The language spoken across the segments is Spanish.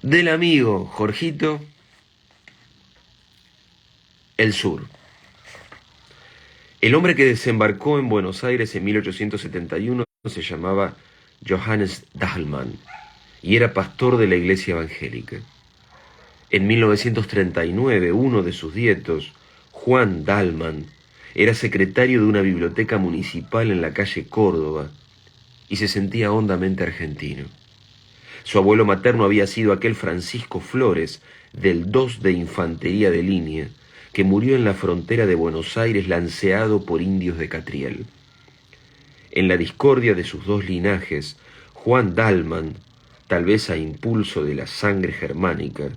del amigo Jorgito, el sur. El hombre que desembarcó en Buenos Aires en 1871 se llamaba Johannes Dahlmann y era pastor de la iglesia evangélica. En 1939, uno de sus nietos, Juan Dahlmann, era secretario de una biblioteca municipal en la calle Córdoba y se sentía hondamente argentino. Su abuelo materno había sido aquel Francisco Flores, del 2 de Infantería de Línea, que murió en la frontera de Buenos Aires lanceado por indios de Catriel. En la discordia de sus dos linajes, Juan Dahlmann, tal vez a impulso de la sangre germánica,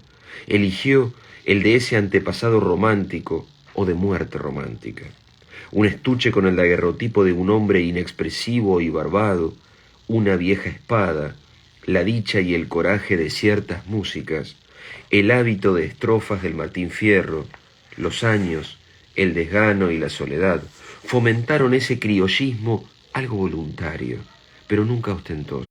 eligió el de ese antepasado romántico o de muerte romántica. Un estuche con el daguerrotipo de un hombre inexpresivo y barbado, una vieja espada, la dicha y el coraje de ciertas músicas, el hábito de estrofas del Martín Fierro, los años, el desgano y la soledad, fomentaron ese criollismo algo voluntario, pero nunca ostentoso.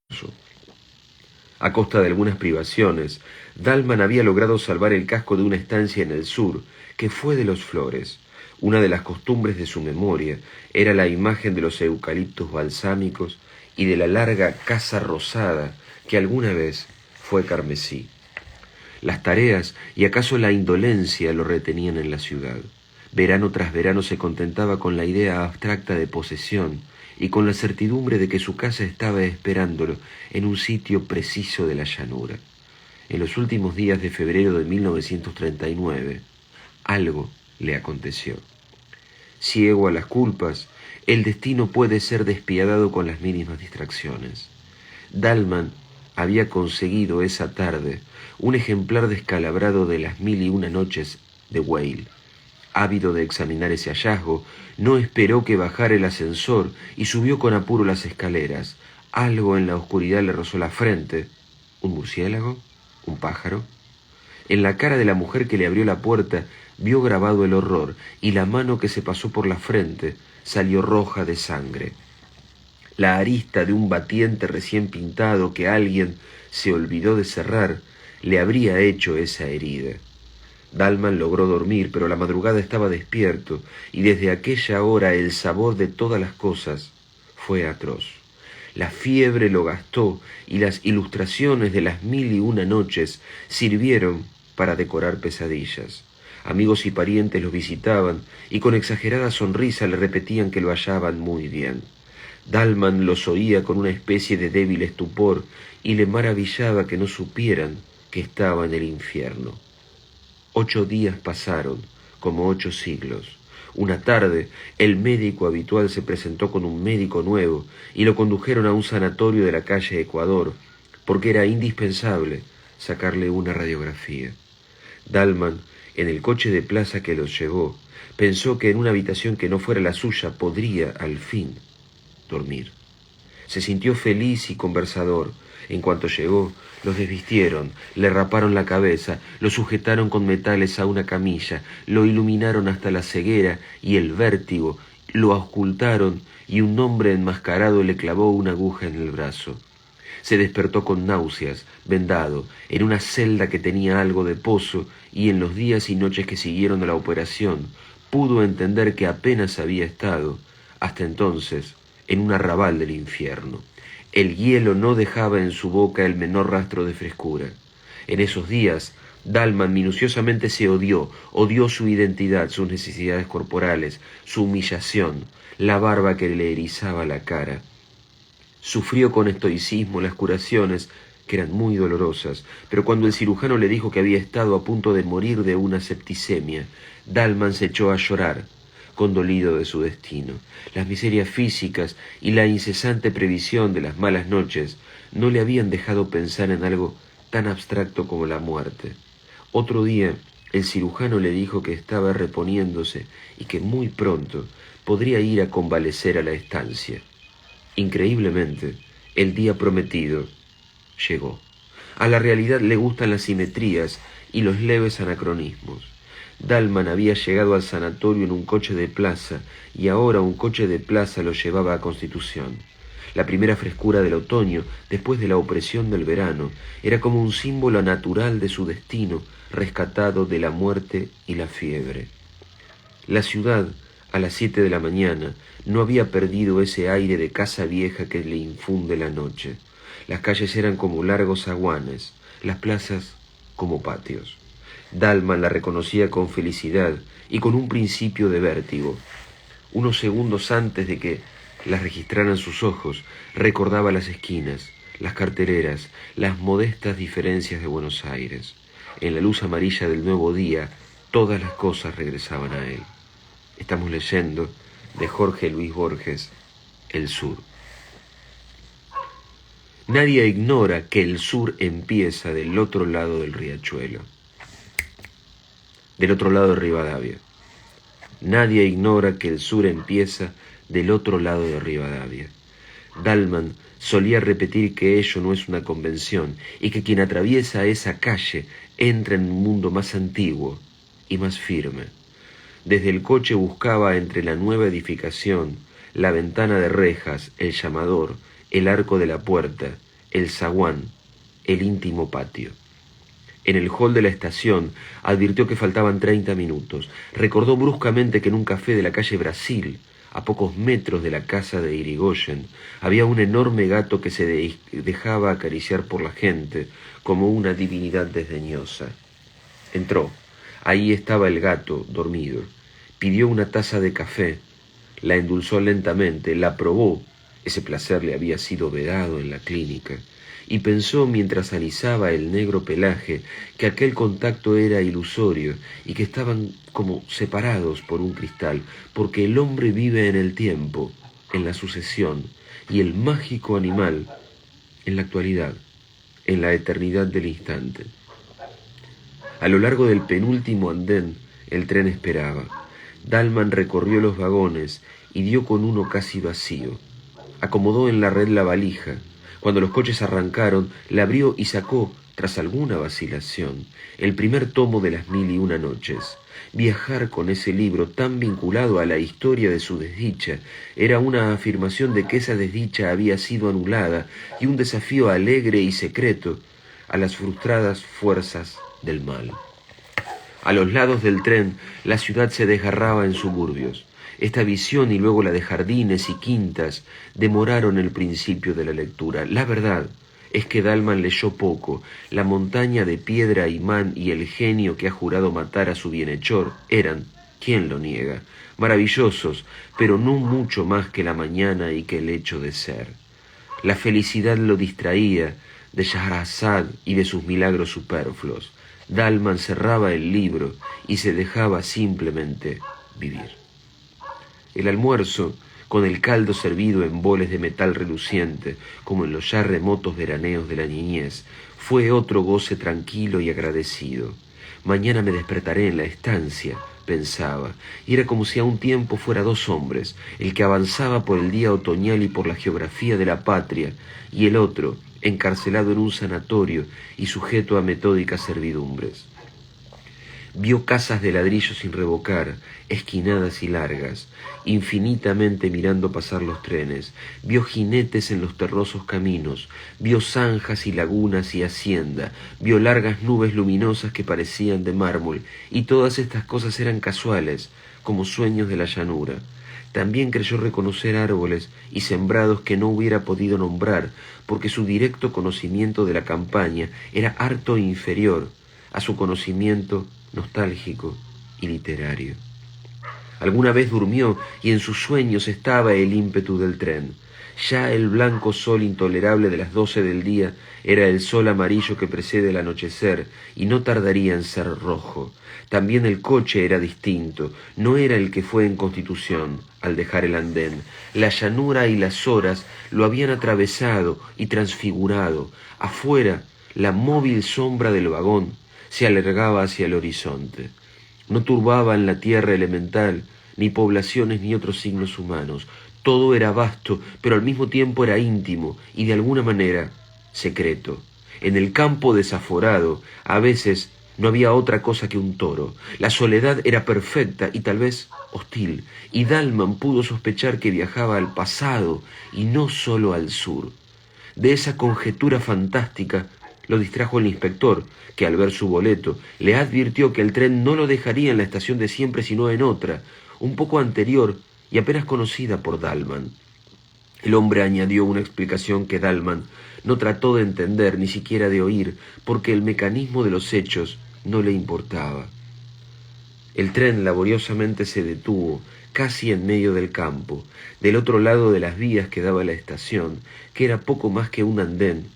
A costa de algunas privaciones, Dahlmann había logrado salvar el casco de una estancia en el sur, que fue de los Flores. Una de las costumbres de su memoria era la imagen de los eucaliptos balsámicos y de la larga casa rosada que alguna vez fue carmesí. Las tareas y acaso la indolencia lo retenían en la ciudad. Verano tras verano se contentaba con la idea abstracta de posesión y con la certidumbre de que su casa estaba esperándolo en un sitio preciso de la llanura. En los últimos días de febrero de 1939, algo le aconteció. Ciego a las culpas, el destino puede ser despiadado con las mínimas distracciones. Dahlmann había conseguido esa tarde un ejemplar descalabrado de Las 1001 noches de Weil. Ávido de examinar ese hallazgo, no esperó que bajara el ascensor y subió con apuro las escaleras. Algo en la oscuridad le rozó la frente. ¿Un murciélago? ¿Un pájaro? En la cara de la mujer que le abrió la puerta vio grabado el horror, y la mano que se pasó por la frente salió roja de sangre. La arista de un batiente recién pintado que alguien se olvidó de cerrar le habría hecho esa herida. Dahlmann logró dormir, pero la madrugada estaba despierto, y desde aquella hora el sabor de todas las cosas fue atroz. La fiebre lo gastó, y las ilustraciones de Las 1001 noches sirvieron para decorar pesadillas. Amigos y parientes los visitaban, y con exagerada sonrisa le repetían que lo hallaban muy bien. Dahlmann los oía con una especie de débil estupor, y le maravillaba que no supieran que estaba en el infierno. 8 días pasaron, como 8 siglos. Una tarde, el médico habitual se presentó con un médico nuevo y lo condujeron a un sanatorio de la calle Ecuador, porque era indispensable sacarle una radiografía. Dahlmann, en el coche de plaza que los llevó, pensó que en una habitación que no fuera la suya podría, al fin, dormir. Se sintió feliz y conversador. En cuanto llegó, los desvistieron, le raparon la cabeza, lo sujetaron con metales a una camilla, lo iluminaron hasta la ceguera y el vértigo, lo auscultaron y un hombre enmascarado le clavó una aguja en el brazo. Se despertó con náuseas, vendado, en una celda que tenía algo de pozo, y en los días y noches que siguieron a la operación pudo entender que apenas había estado, hasta entonces, en un arrabal del infierno. El hielo no dejaba en su boca el menor rastro de frescura. En esos días, Dahlmann minuciosamente se odió su identidad, sus necesidades corporales, su humillación, la barba que le erizaba la cara. Sufrió con estoicismo las curaciones, que eran muy dolorosas, pero cuando el cirujano le dijo que había estado a punto de morir de una septicemia, Dahlmann se echó a llorar, condolido de su destino. Las miserias físicas y la incesante previsión de las malas noches no le habían dejado pensar en algo tan abstracto como la muerte. Otro día, el cirujano le dijo que estaba reponiéndose y que muy pronto podría ir a convalecer a la estancia. Increíblemente, el día prometido llegó. A la realidad le gustan las simetrías y los leves anacronismos. Dahlmann había llegado al sanatorio en un coche de plaza y ahora un coche de plaza lo llevaba a Constitución. La primera frescura del otoño, después de la opresión del verano, era como un símbolo natural de su destino, rescatado de la muerte y la fiebre. La ciudad, a las 7 de la mañana, no había perdido ese aire de casa vieja que le infunde la noche. Las calles eran como largos zaguanes, las plazas como patios. Dalman la reconocía con felicidad y con un principio de vértigo. Unos segundos antes de que las registraran sus ojos, recordaba las esquinas, las carteleras, las modestas diferencias de Buenos Aires. En la luz amarilla del nuevo día, todas las cosas regresaban a él. Estamos leyendo de Jorge Luis Borges, El Sur. Nadie ignora que el sur empieza del otro lado del riachuelo, del otro lado de Rivadavia. Nadie ignora que el sur empieza del otro lado de Rivadavia. Dalman solía repetir que ello no es una convención y que quien atraviesa esa calle entra en un mundo más antiguo y más firme. Desde el coche buscaba entre la nueva edificación, la ventana de rejas, el llamador, el arco de la puerta, el zaguán, el íntimo patio. En el hall de la estación advirtió que faltaban 30 minutos. Recordó bruscamente que en un café de la calle Brasil, a pocos metros de la casa de Irigoyen, había un enorme gato que se dejaba acariciar por la gente como una divinidad desdeñosa. Entró. Ahí estaba el gato, dormido. Pidió una taza de café, la endulzó lentamente, la probó, ese placer le había sido vedado en la clínica, y pensó mientras alisaba el negro pelaje que aquel contacto era ilusorio y que estaban como separados por un cristal, porque el hombre vive en el tiempo, en la sucesión, y el mágico animal en la actualidad, en la eternidad del instante. A lo largo del penúltimo andén, el tren esperaba. Dalman recorrió los vagones y dio con uno casi vacío. Acomodó en la red la valija. Cuando los coches arrancaron, la abrió y sacó, tras alguna vacilación, el primer tomo de las 1001 noches. Viajar con ese libro tan vinculado a la historia de su desdicha era una afirmación de que esa desdicha había sido anulada y un desafío alegre y secreto a las frustradas fuerzas del mal. A los lados del tren, la ciudad se desgarraba en suburbios. Esta visión y luego la de jardines y quintas demoraron el principio de la lectura. La verdad es que Dalman leyó poco. La montaña de piedra imán y el genio que ha jurado matar a su bienhechor eran, ¿quién lo niega?, maravillosos, pero no mucho más que la mañana y que el hecho de ser. La felicidad lo distraía de Shahrazad y de sus milagros superfluos. Dalman cerraba el libro y se dejaba simplemente vivir. El almuerzo, con el caldo servido en boles de metal reluciente, como en los ya remotos veraneos de la niñez, fue otro goce tranquilo y agradecido. Mañana me despertaré en la estancia, pensaba, y era como si a un tiempo fuera dos hombres, el que avanzaba por el día otoñal y por la geografía de la patria, y el otro, encarcelado en un sanatorio y sujeto a metódicas servidumbres. Vio casas de ladrillo sin revocar, esquinadas y largas, infinitamente mirando pasar los trenes, vio jinetes en los terrosos caminos, vio zanjas y lagunas y hacienda, vio largas nubes luminosas que parecían de mármol, y todas estas cosas eran casuales, como sueños de la llanura. También creyó reconocer árboles y sembrados que no hubiera podido nombrar, porque su directo conocimiento de la campaña era harto inferior a su conocimiento nostálgico y literario. Alguna vez durmió y en sus sueños estaba el ímpetu del tren. Ya el blanco sol intolerable de las 12 del día era el sol amarillo que precede el anochecer y no tardaría en ser rojo. También el coche era distinto, no era el que fue en Constitución al dejar el andén. La llanura y las horas lo habían atravesado y transfigurado. Afuera, la móvil sombra del vagón se alargaba hacia el horizonte. No turbaban la tierra elemental, ni poblaciones ni otros signos humanos. Todo era vasto, pero al mismo tiempo era íntimo y de alguna manera secreto. En el campo desaforado, a veces No había otra cosa que un toro. La soledad era perfecta y tal vez hostil, y Dalman pudo sospechar que viajaba al pasado y no solo al sur. De esa conjetura fantástica lo distrajo el inspector, que al ver su boleto le advirtió que el tren no lo dejaría en la estación de siempre sino en otra, un poco anterior y apenas conocida por Dalman. El hombre añadió una explicación que Dalman no trató de entender ni siquiera de oír, porque el mecanismo de los hechos no le importaba. El tren laboriosamente se detuvo, casi en medio del campo, del otro lado de las vías que daba a la estación, que era poco más que un andén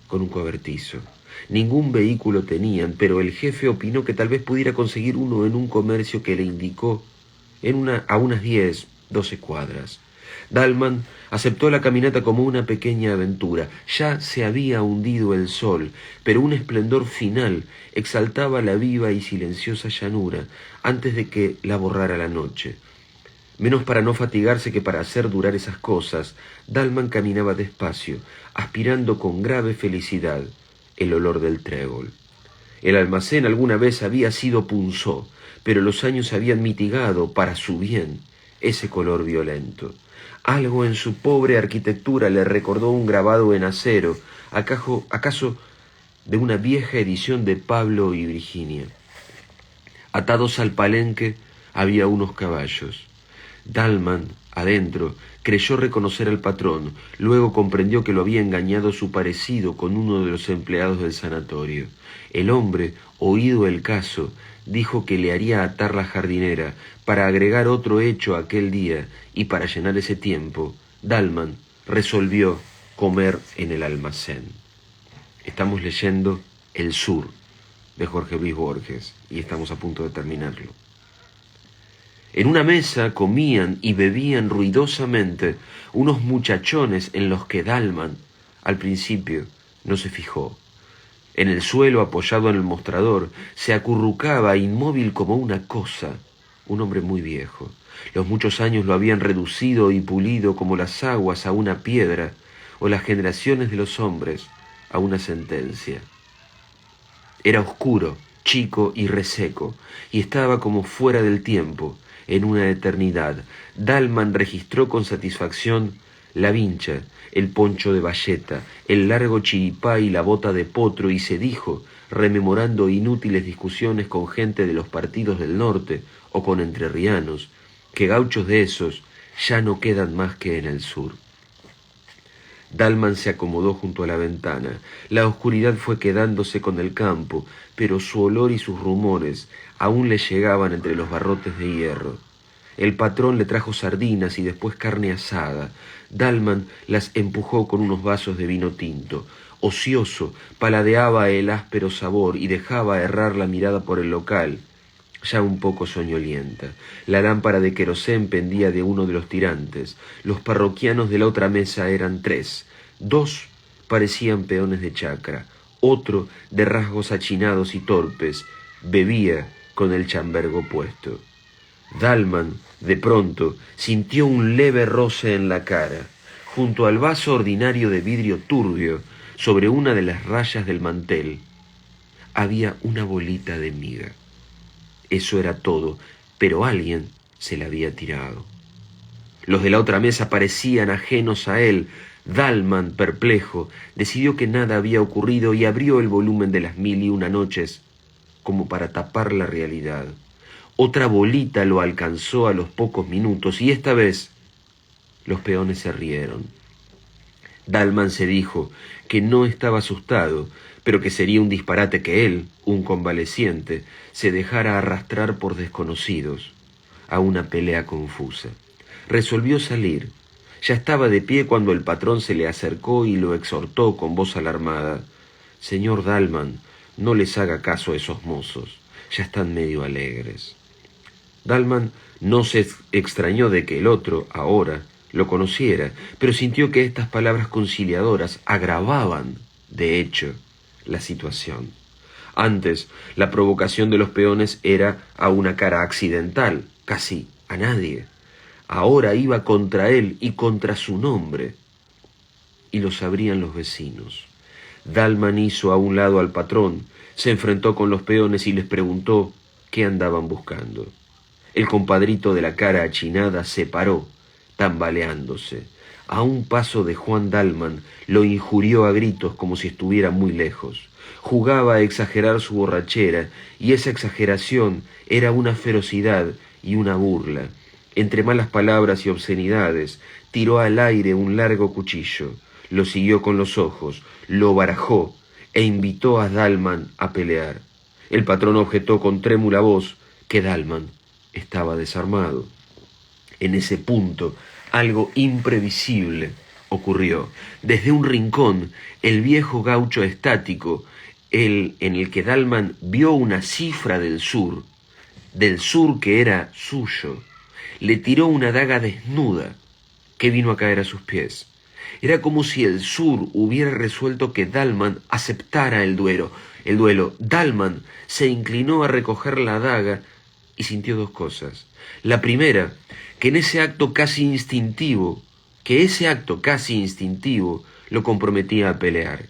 con un cobertizo. Ningún vehículo tenían, pero el jefe opinó que tal vez pudiera conseguir uno en un comercio que le indicó a unas 10, 12 cuadras. Dalman aceptó la caminata como una pequeña aventura. Ya se había hundido el sol, pero un esplendor final exaltaba la viva y silenciosa llanura antes de que la borrara la noche. Menos para no fatigarse que para hacer durar esas cosas, Dalman caminaba despacio, aspirando con grave felicidad el olor del trébol. El almacén alguna vez había sido punzó, pero los años habían mitigado, para su bien, ese color violento. Algo en su pobre arquitectura le recordó un grabado en acero, acaso de una vieja edición de Pablo y Virginia. Atados al palenque había unos caballos. Dalman, adentro, creyó reconocer al patrón, luego comprendió que lo había engañado su parecido con uno de los empleados del sanatorio. El hombre, oído el caso, dijo que le haría atar la jardinera para agregar otro hecho aquel día, y para llenar ese tiempo, Dalman resolvió comer en el almacén. Estamos leyendo El Sur, de Jorge Luis Borges, y estamos a punto de terminarlo. En una mesa comían y bebían ruidosamente unos muchachones en los que Dalman, al principio, no se fijó. En el suelo, apoyado en el mostrador, se acurrucaba inmóvil como una cosa, un hombre muy viejo. Los muchos años lo habían reducido y pulido como las aguas a una piedra, o las generaciones de los hombres a una sentencia. Era oscuro, chico y reseco, y estaba como fuera del tiempo, en una eternidad. Dalman registró con satisfacción la vincha, el poncho de bayeta, el largo chiripá y la bota de potro, y se dijo, rememorando inútiles discusiones con gente de los partidos del norte o con entrerrianos, que gauchos de esos ya no quedan más que en el sur. Dalman se acomodó junto a la ventana. La oscuridad fue quedándose con el campo, pero su olor y sus rumores aún le llegaban entre los barrotes de hierro. El patrón le trajo sardinas y después carne asada. Dalman las empujó con unos vasos de vino tinto. Ocioso, paladeaba el áspero sabor y dejaba errar la mirada por el local, ya un poco soñolienta. La lámpara de querosén pendía de uno de los tirantes. Los parroquianos de la otra mesa eran 3. 2 parecían peones de chacra, otro de rasgos achinados y torpes, bebía con el chambergo puesto. Dalman, de pronto, sintió un leve roce en la cara. Junto al vaso ordinario de vidrio turbio, sobre una de las rayas del mantel, había una bolita de miga. Eso era todo, pero alguien se la había tirado. Los de la otra mesa parecían ajenos a él. Dalman, perplejo, decidió que nada había ocurrido y abrió el volumen de las 1001 noches como para tapar la realidad. Otra bolita lo alcanzó a los pocos minutos y esta vez los peones se rieron. Dalman se dijo que no estaba asustado, pero que sería un disparate que él, un convaleciente, se dejara arrastrar por desconocidos a una pelea confusa. Resolvió salir. Ya estaba de pie cuando el patrón se le acercó y lo exhortó con voz alarmada. «Señor Dalman, no les haga caso a esos mozos, ya están medio alegres». Dalman no se extrañó de que el otro, ahora, lo conociera, pero sintió que estas palabras conciliadoras agravaban, de hecho, la situación. Antes, la provocación de los peones era a una cara accidental, casi a nadie. Ahora iba contra él y contra su nombre, y lo sabrían los vecinos. Dalman hizo a un lado al patrón, se enfrentó con los peones y les preguntó qué andaban buscando. El compadrito de la cara achinada se paró, tambaleándose. A un paso de Juan Dalman lo injurió a gritos como si estuviera muy lejos. Jugaba a exagerar su borrachera, y esa exageración era una ferocidad y una burla. Entre malas palabras y obscenidades, tiró al aire un largo cuchillo, lo siguió con los ojos, lo barajó e invitó a Dalman a pelear. El patrón objetó con trémula voz que Dalman estaba desarmado. En ese punto, algo imprevisible ocurrió. Desde un rincón, el viejo gaucho estático, en el que Dalman vio una cifra del sur que era suyo, le tiró una daga desnuda que vino a caer a sus pies. Era como si el sur hubiera resuelto que Dalman aceptara el duelo. Dalman se inclinó a recoger la daga y sintió dos cosas. La primera, que ese acto casi instintivo lo comprometía a pelear.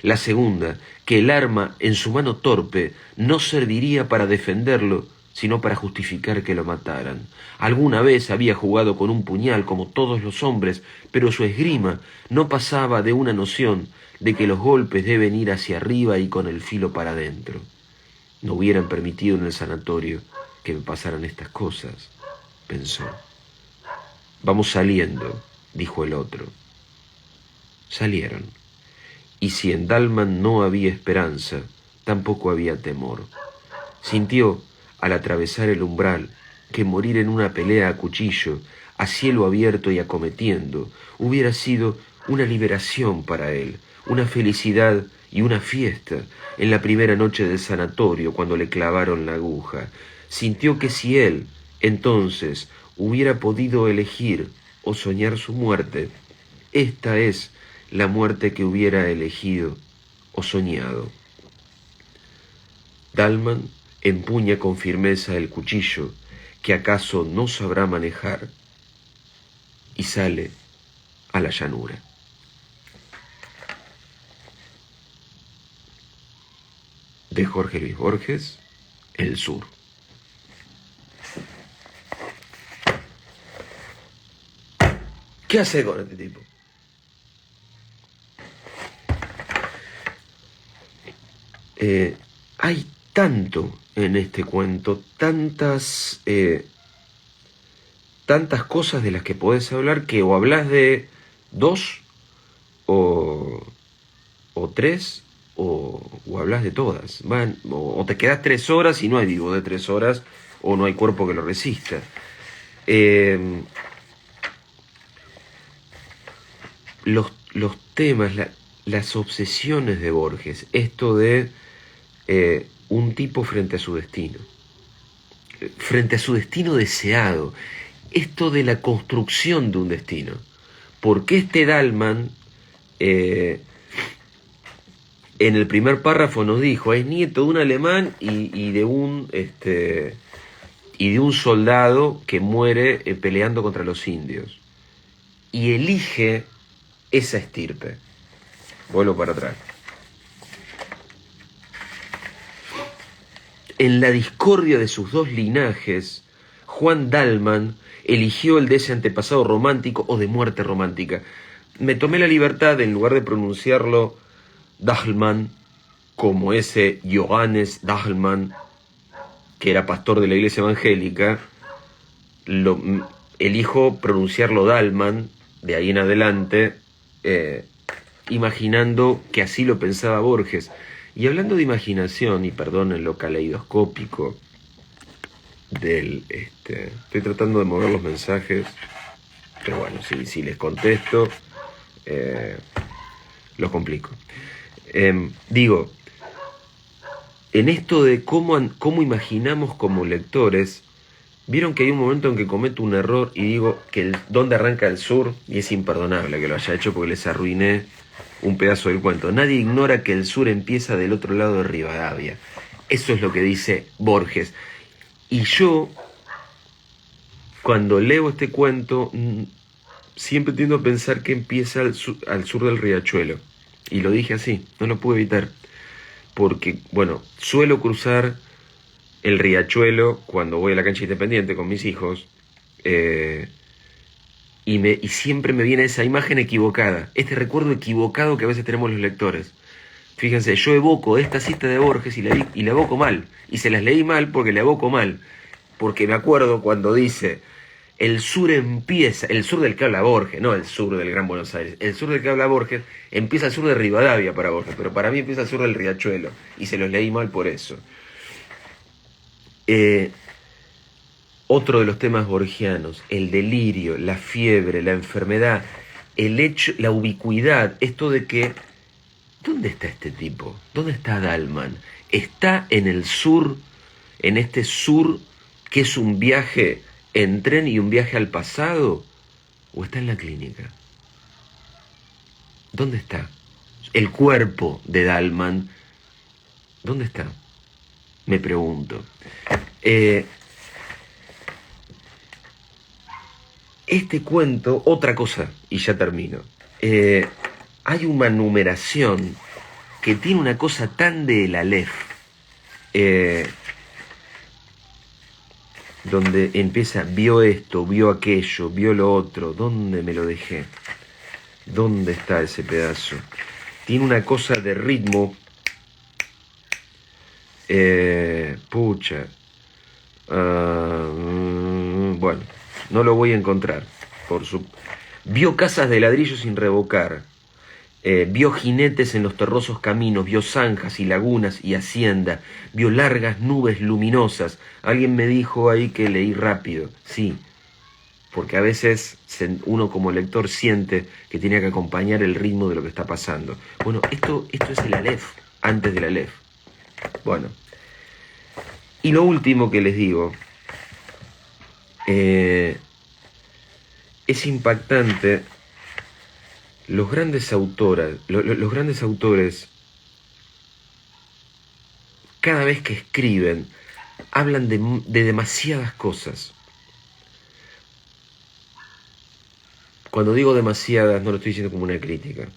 La segunda, que el arma en su mano torpe no serviría para defenderlo, sino para justificar que lo mataran. Alguna vez había jugado con un puñal como todos los hombres, pero su esgrima no pasaba de una noción de que los golpes deben ir hacia arriba y con el filo para adentro. No hubieran permitido en el sanatorio que me pasaran estas cosas, pensó. Vamos saliendo, dijo el otro. Salieron. Y si en Dalman no había esperanza, tampoco había temor. Sintió, al atravesar el umbral, que morir en una pelea a cuchillo, a cielo abierto y acometiendo, hubiera sido una liberación para él, una felicidad y una fiesta en la primera noche del sanatorio cuando le clavaron la aguja. Sintió que si él, entonces, hubiera podido elegir o soñar su muerte, esta es la muerte que hubiera elegido o soñado. Dalman empuña con firmeza el cuchillo que acaso no sabrá manejar y sale a la llanura. De Jorge Luis Borges, El Sur. ¿Qué hace con este tipo? Hay tanto en este cuento, tantas cosas de las que podés hablar, que o hablas de dos o tres o hablas de todas. O te quedás 3 horas y no hay vivo de 3 horas, o no hay cuerpo que lo resista. Los temas, las obsesiones de Borges, esto de un tipo frente a su destino deseado, esto de la construcción de un destino. Porque este Dalman, en el primer párrafo nos dijo, es nieto de un alemán y de un soldado que muere peleando contra los indios. Y elige esa estirpe. Vuelvo para atrás. En la discordia de sus dos linajes, Juan Dalman eligió el de ese antepasado romántico o de muerte romántica. Me tomé la libertad, en lugar de pronunciarlo Dahlmann, como ese Johannes Dahlmann, que era pastor de la iglesia evangélica, elijo pronunciarlo Dalman, de ahí en adelante, imaginando que así lo pensaba Borges. Y hablando de imaginación, y perdonen lo caleidoscópico estoy tratando de mover los mensajes, pero bueno, si les contesto, los complico. Digo, en esto de cómo imaginamos como lectores, vieron que hay un momento en que cometo un error y digo que dónde arranca el sur, y es imperdonable que lo haya hecho porque les arruiné un pedazo del cuento. Nadie ignora que el sur empieza del otro lado de Rivadavia. Eso es lo que dice Borges. Y yo, cuando leo este cuento, siempre tiendo a pensar que empieza al sur del riachuelo. Y lo dije así, no lo pude evitar. Porque, bueno, suelo cruzar el riachuelo cuando voy a la cancha Independiente con mis hijos. eh, y siempre me viene esa imagen equivocada, este recuerdo equivocado que a veces tenemos los lectores. Fíjense, yo evoco esta cita de Borges y la evoco mal. Y se las leí mal porque la evoco mal. Porque me acuerdo cuando dice, el sur empieza, el sur del que habla Borges, no el sur del Gran Buenos Aires, el sur del que habla Borges empieza al sur de Rivadavia para Borges, pero para mí empieza al sur del Riachuelo. Y se los leí mal por eso. Eh, Otro de los temas borgianos, el delirio, la fiebre, la enfermedad, el hecho, la ubicuidad, esto de que, ¿dónde está este tipo? ¿Dónde está Dalman? ¿Está en el sur, en este sur que es un viaje en tren y un viaje al pasado? ¿O está en la clínica? ¿Dónde está? El cuerpo de Dalman, ¿dónde está? Me pregunto. Este cuento, otra cosa, y ya termino. Hay una numeración que tiene una cosa tan del Aleph, eh, donde empieza, vio esto, vio aquello, vio lo otro, ¿dónde me lo dejé? ¿Dónde está ese pedazo? Tiene una cosa de ritmo, pucha, bueno, no lo voy a encontrar. Vio casas de ladrillo sin revocar, vio jinetes en los terrosos caminos, vio zanjas y lagunas y hacienda, vio largas nubes luminosas. Alguien me dijo ahí que leí rápido, sí, porque a veces uno como lector siente que tiene que acompañar el ritmo de lo que está pasando. Bueno, esto es el Aleph, antes del Aleph. Bueno, y lo último que les digo, es impactante los grandes autores, cada vez que escriben, hablan de demasiadas cosas. Cuando digo demasiadas, no lo estoy diciendo como una crítica.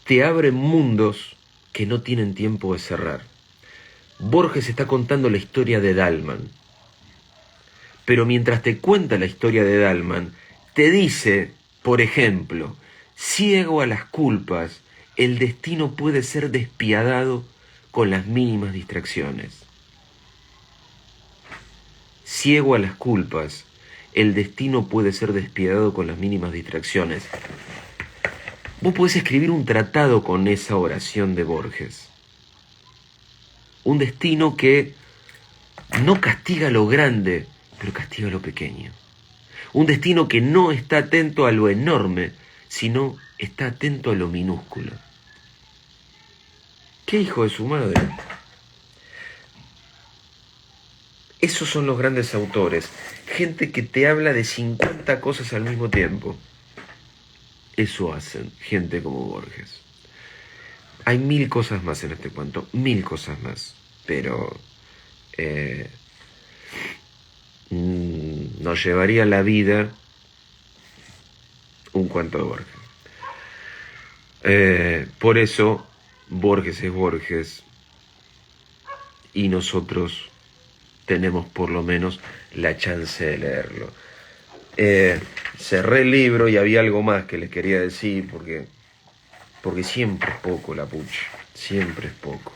Te abren mundos que no tienen tiempo de cerrar. Borges está contando la historia de Dalman. Pero mientras te cuenta la historia de Dalman, te dice, por ejemplo, ciego a las culpas, el destino puede ser despiadado con las mínimas distracciones. Ciego a las culpas, el destino puede ser despiadado con las mínimas distracciones. Vos podés escribir un tratado con esa oración de Borges. Un destino que no castiga lo grande, pero castiga lo pequeño. Un destino que no está atento a lo enorme, sino está atento a lo minúsculo. ¿Qué hijo de su madre? Esos son los grandes autores. Gente que te habla de 50 cosas al mismo tiempo. Eso hacen gente como Borges. Hay 1000 cosas más en este cuento, 1000 cosas más. Pero nos llevaría la vida un cuento de Borges. Por eso Borges es Borges y nosotros tenemos por lo menos la chance de leerlo. Cerré el libro y había algo más que les quería decir porque siempre es poco la pucha, siempre es poco.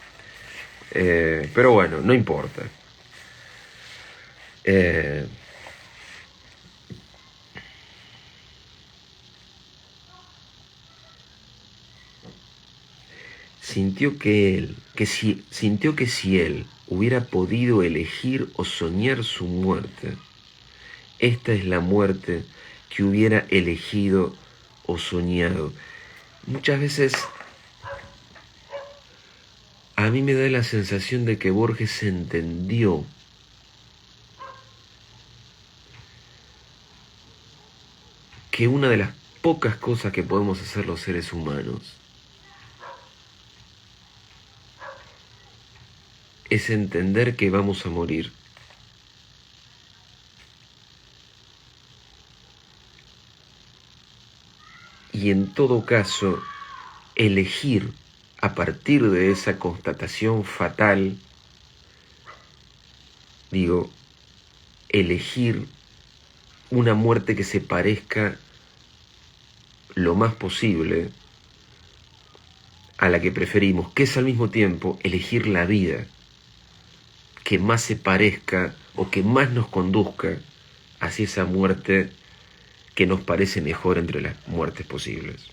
Pero bueno, no importa. Sintió que si él hubiera podido elegir o soñar su muerte, esta es la muerte que hubiera elegido o soñado. Muchas veces a mí me da la sensación de que Borges entendió que una de las pocas cosas que podemos hacer los seres humanos es entender que vamos a morir. Y en todo caso, elegir a partir de esa constatación fatal, elegir una muerte que se parezca lo más posible a la que preferimos, que es al mismo tiempo elegir la vida que más se parezca o que más nos conduzca hacia esa muerte que nos parece mejor entre las muertes posibles.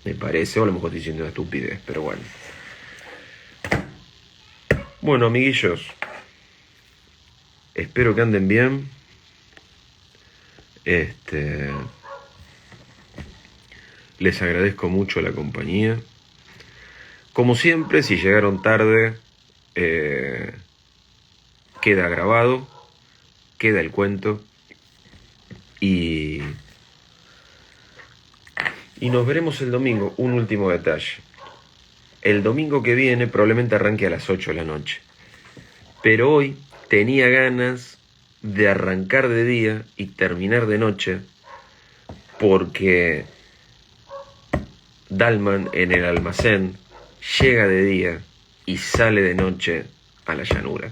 Me parece, o a lo mejor estoy diciendo una estupidez, pero bueno. Bueno, amiguillos, espero que anden bien. Les agradezco mucho la compañía. Como siempre, si llegaron tarde, queda grabado, queda el cuento y nos veremos el domingo. Un último detalle. El domingo que viene probablemente arranque a las 8 de la noche. Pero hoy tenía ganas de arrancar de día y terminar de noche porque Dalman en el almacén llega de día y sale de noche a la llanura.